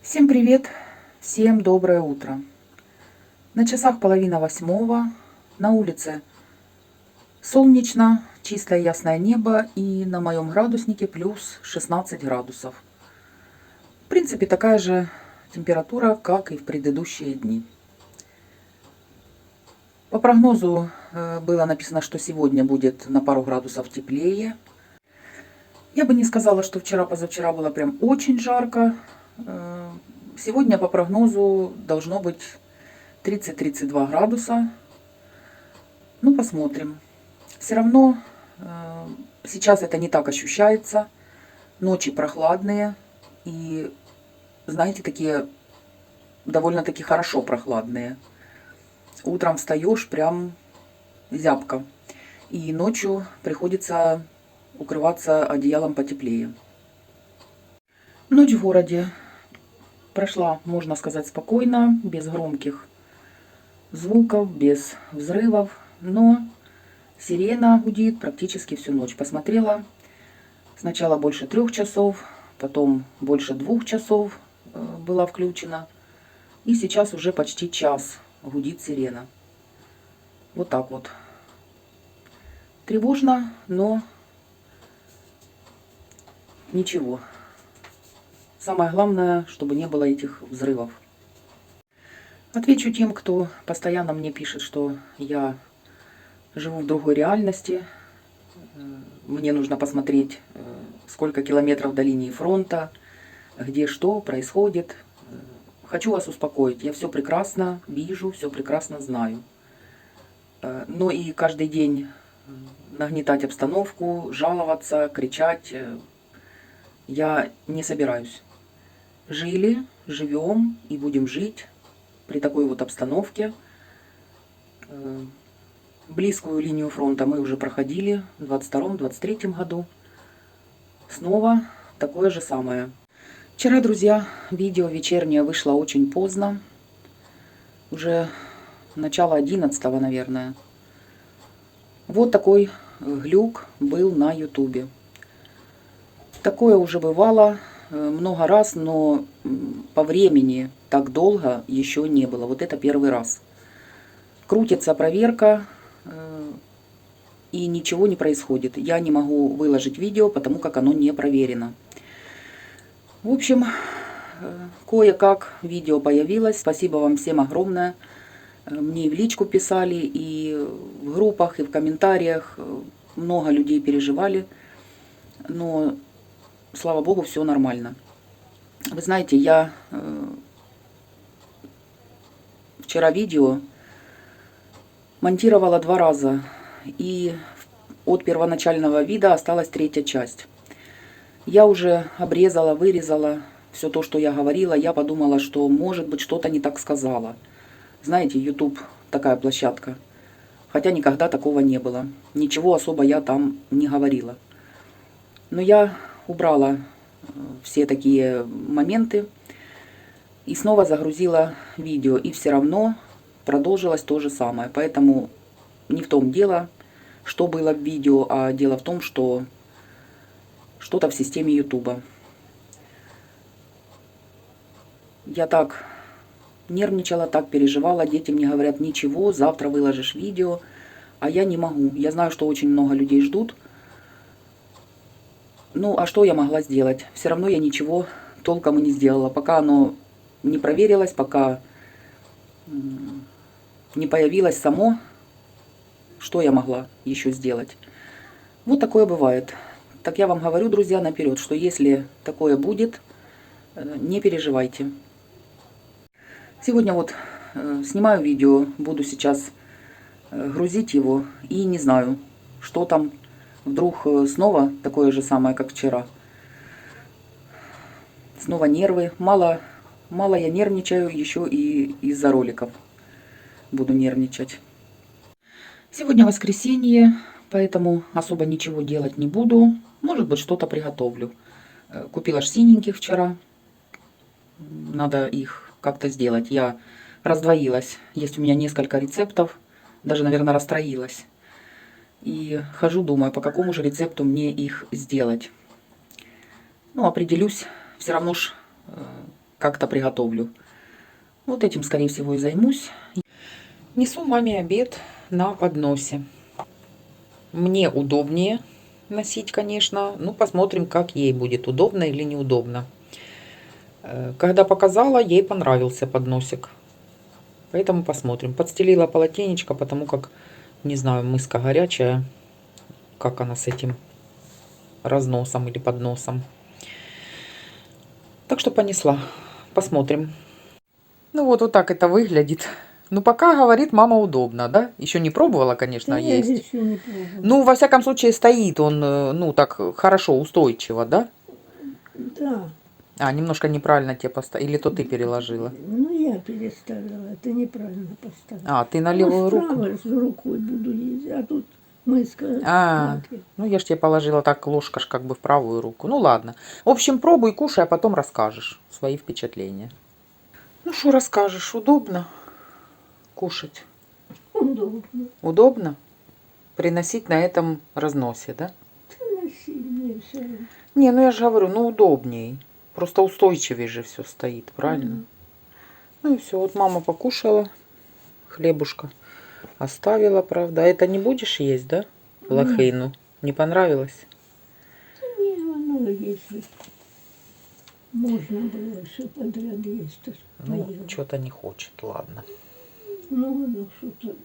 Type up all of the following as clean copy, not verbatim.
Всем привет, всем доброе утро. На часах 7:30, на улице солнечно, чистое ясное небо и на моем градуснике плюс 16 градусов. В принципе, такая же температура, как и в предыдущие дни. По прогнозу было написано, что сегодня будет на пару градусов теплее. Я бы не сказала, что вчера-позавчера было прям очень жарко. Сегодня по прогнозу должно быть 30-32 градуса. Ну, посмотрим. Все равно сейчас это не так ощущается. Ночи прохладные. И, знаете, такие довольно-таки хорошо прохладные. Утром встаешь прям зябко. И ночью приходится укрываться одеялом потеплее. Ночь в городе прошла, можно сказать, спокойно, без громких звуков, без взрывов, но сирена гудит практически всю ночь. Посмотрела, сначала больше 3 часов, потом больше 2 часов была включена, и сейчас уже почти час гудит сирена. Вот так вот. Тревожно, но ничего. Самое главное, чтобы не было этих взрывов. Отвечу тем, кто постоянно мне пишет, что я живу в другой реальности. Мне нужно посмотреть, сколько километров до линии фронта, где что происходит. Хочу вас успокоить. Я все прекрасно вижу, все прекрасно знаю. Но и каждый день нагнетать обстановку, жаловаться, кричать я не собираюсь. Жили, живем и будем жить при такой вот обстановке. Близкую линию фронта мы уже проходили в 22-23 году. Снова такое же самое. Вчера, друзья, видео вечернее вышло очень поздно. Уже начало 11-го, наверное. Вот такой глюк был на ютубе. Такое уже бывало много раз, но по времени так долго еще не было. Вот это первый раз. Крутится проверка, и ничего не происходит. Я не могу выложить видео, потому как оно не проверено. В общем, кое-как видео появилось. Спасибо вам всем огромное. Мне и в личку писали, и в группах, и в комментариях. Много людей переживали. Но, слава богу, все нормально. Вы знаете, я вчера видео монтировала 2 раза. И от первоначального вида осталась 3-я часть. Я уже обрезала, вырезала все то, что я говорила. Я подумала, что, может быть, что-то не так сказала. Знаете, YouTube такая площадка. Хотя никогда такого не было. Ничего особо я там не говорила. Но я убрала все такие моменты и снова загрузила видео. И все равно продолжилось то же самое. Поэтому не в том дело, что было в видео, а дело в том, что что-то в системе Ютуба. Я так нервничала, так переживала. Дети мне говорят: ничего, завтра выложишь видео. А я не могу. Я знаю, что очень много людей ждут. Ну, а что я могла сделать? Все равно я ничего толком и не сделала. Пока оно не проверилось, пока не появилось само, что я могла еще сделать? Вот такое бывает. Так я вам говорю, друзья, наперед, что если такое будет, не переживайте. Сегодня вот снимаю видео, буду сейчас грузить его, и не знаю, что там, вдруг снова такое же самое, как вчера. Снова нервы. Мало я нервничаю, еще и из-за роликов буду нервничать. Сегодня воскресенье, поэтому особо ничего делать не буду. Может быть, что-то приготовлю. Купила ж синеньких вчера. Надо их как-то сделать. Я раздвоилась. Есть у меня несколько рецептов. Даже, наверное, расстроилась. И хожу, думаю, по какому же рецепту мне их сделать. Ну, определюсь. Все равно ж как-то приготовлю. Вот этим, скорее всего, и займусь. Несу маме обед на подносе. Мне удобнее носить, конечно. Ну, посмотрим, как ей будет, удобно или неудобно. Когда показала, ей понравился подносик. Поэтому посмотрим. Подстелила полотенечко, потому как, не знаю, мыска горячая. Как она с этим разносом или подносом. Так что понесла. Посмотрим. Ну вот так это выглядит. Ну пока, говорит, мама, удобно, да? Еще не пробовала, конечно, Да, я есть. еще не пробовала. Ну, во всяком случае, стоит он, ну, так хорошо, устойчиво, да? Да. А, немножко неправильно тебе поставила. Или то ты переложила? Ну, я переставила. Это неправильно поставила. А, ты на левую руку? Правой рукой буду ездить, а тут мыска. А, ну я ж тебе положила так, ложка ж как бы в правую руку. Ну ладно. В общем, пробуй, кушай, а потом расскажешь свои впечатления. Ну, что расскажешь? Удобно кушать? Удобно. Удобно? Приносить на этом разносе, да? Сильнее все равно. Не, ну я же говорю, ну удобней. Просто устойчивее же все стоит, правильно? Ну и все, вот мама покушала, хлебушка оставила, правда. А это не будешь есть, да? Лохейну. Не понравилось? Не, ну, если можно было все подряд есть, то Ну, поела. что-то не хочет, ладно. Ну, что-то.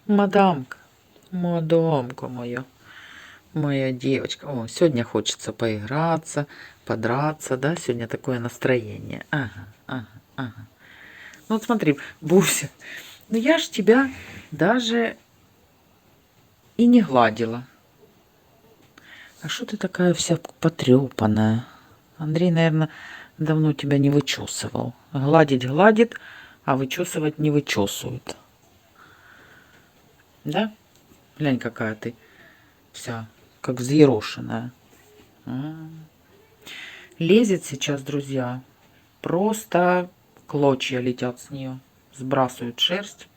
Мадамка, мадамка моя, моя девочка. О, сегодня хочется поиграться, подраться, да? Сегодня такое настроение. Ага, ага, ага. Ну вот смотри, Буся, ну я ж тебя даже и не гладила. А что ты такая вся потрепанная? Андрей, наверное, давно тебя не вычесывал. Гладить гладит, а вычесывать не вычесывает. Да? Глянь, какая ты вся, как взъерошенная. Лезет сейчас, друзья. Просто клочья летят с нее. Сбрасывают шерсть.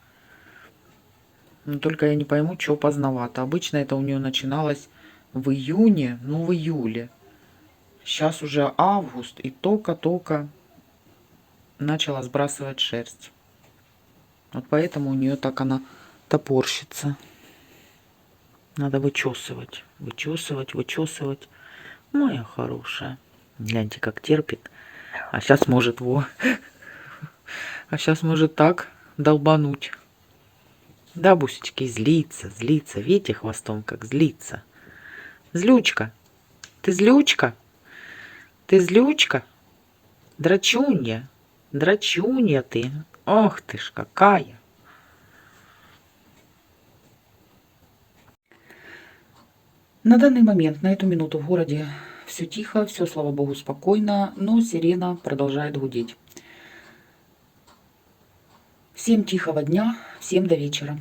Но только я не пойму, что поздновато. Обычно это у нее начиналось в июне, ну в июле. Сейчас уже август, и только-только начала сбрасывать шерсть. Вот поэтому у нее так она топорщится. Надо вычесывать, вычесывать, вычесывать. Моя хорошая. Гляньте, как терпит. А сейчас может, а сейчас может так долбануть. Да, Бусечки, злится, злится. Видите, хвостом как злится. Злючка. Ты злючка? Ты злючка? Драчунья. Драчунья ты. Ох ты ж какая. На данный момент, на эту минуту в городе все тихо, все, слава богу, спокойно, но сирена продолжает гудеть. Всем тихого дня, всем до вечера.